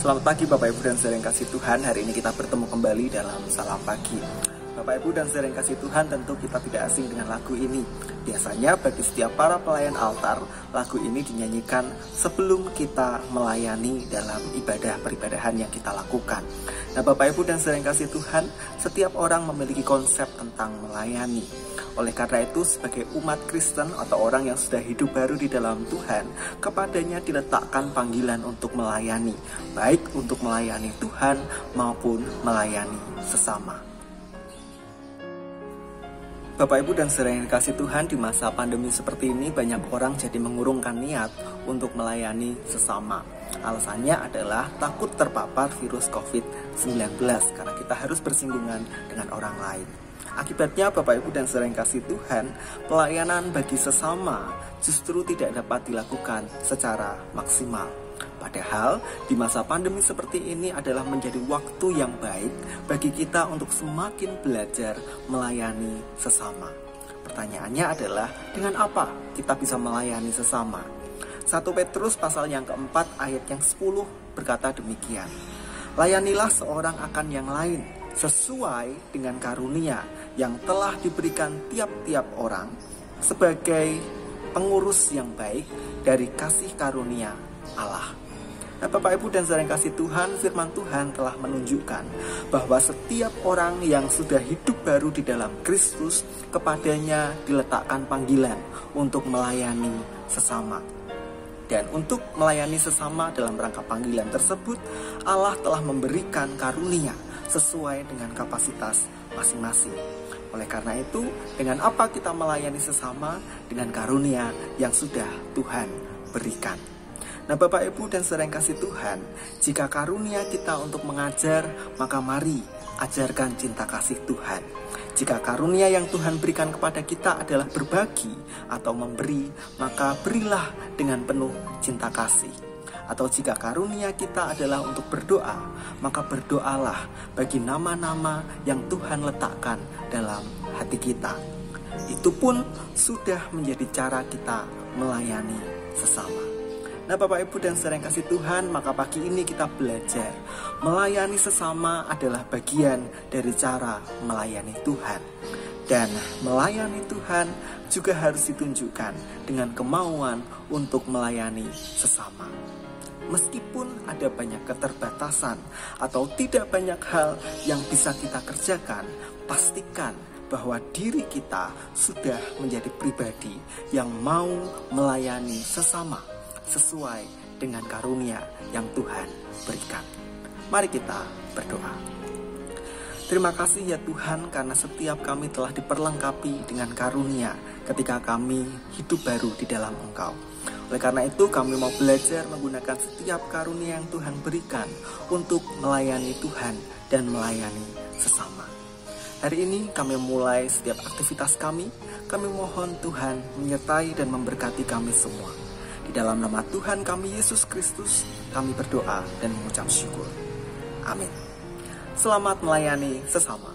Selamat pagi Bapak Ibu dan saudara yang kasih Tuhan. Hari ini kita bertemu kembali dalam Salam Pagi. Bapak Ibu dan saudara yang kasih Tuhan, tentu kita tidak asing dengan lagu ini. Biasanya bagi setiap para pelayan altar, lagu ini dinyanyikan sebelum kita melayani dalam ibadah peribadahan yang kita lakukan. Nah Bapak Ibu dan saudara yang kasih Tuhan, setiap orang memiliki konsep tentang melayani. Oleh karena itu, sebagai umat Kristen atau orang yang sudah hidup baru di dalam Tuhan, kepadanya diletakkan panggilan untuk melayani, baik untuk melayani Tuhan maupun melayani sesama. Bapak Ibu dan saudara yang dikasih Tuhan, di masa pandemi seperti ini banyak orang jadi mengurungkan niat untuk melayani sesama. Alasannya adalah takut terpapar virus COVID-19 karena kita harus bersinggungan dengan orang lain. Akibatnya Bapak Ibu dan saudara yang kasih Tuhan, pelayanan bagi sesama justru tidak dapat dilakukan secara maksimal. Padahal di masa pandemi seperti ini adalah menjadi waktu yang baik bagi kita untuk semakin belajar melayani sesama. Pertanyaannya adalah, dengan apa kita bisa melayani sesama? 1 Petrus pasal yang keempat ayat yang 10 berkata demikian. Layanilah seorang akan yang lain sesuai dengan karunia yang telah diberikan tiap-tiap orang sebagai pengurus yang baik dari kasih karunia Allah. Nah Bapak Ibu dan saudara yang kasih Tuhan, firman Tuhan telah menunjukkan bahwa setiap orang yang sudah hidup baru di dalam Kristus, kepadanya diletakkan panggilan untuk melayani sesama. Dan untuk melayani sesama dalam rangka panggilan tersebut, Allah telah memberikan karunia sesuai dengan kapasitas masing-masing. Oleh karena itu, dengan apa kita melayani sesama? Dengan karunia yang sudah Tuhan berikan. Nah Bapak Ibu dan saudara yang kasih Tuhan, jika karunia kita untuk mengajar, maka mari ajarkan cinta kasih Tuhan. Jika karunia yang Tuhan berikan kepada kita adalah berbagi atau memberi, maka berilah dengan penuh cinta kasih. Atau jika karunia kita adalah untuk berdoa, maka berdoalah bagi nama-nama yang Tuhan letakkan dalam hati kita. Itu pun sudah menjadi cara kita melayani sesama. Nah Bapak Ibu dan saudara yang kasih Tuhan, maka pagi ini kita belajar melayani sesama adalah bagian dari cara melayani Tuhan. Dan melayani Tuhan juga harus ditunjukkan dengan kemauan untuk melayani sesama. Meskipun ada banyak keterbatasan atau tidak banyak hal yang bisa kita kerjakan, pastikan bahwa diri kita sudah menjadi pribadi yang mau melayani sesama sesuai dengan karunia yang Tuhan berikan. Mari kita berdoa. Terima kasih ya Tuhan, karena setiap kami telah diperlengkapi dengan karunia ketika kami hidup baru di dalam Engkau. Oleh karena itu kami mau belajar menggunakan setiap karunia yang Tuhan berikan untuk melayani Tuhan dan melayani sesama. Hari ini kami mulai setiap aktivitas kami mohon Tuhan menyertai dan memberkati kami semua. Di dalam nama Tuhan kami Yesus Kristus, kami berdoa dan mengucap syukur. Amin. Selamat melayani sesama.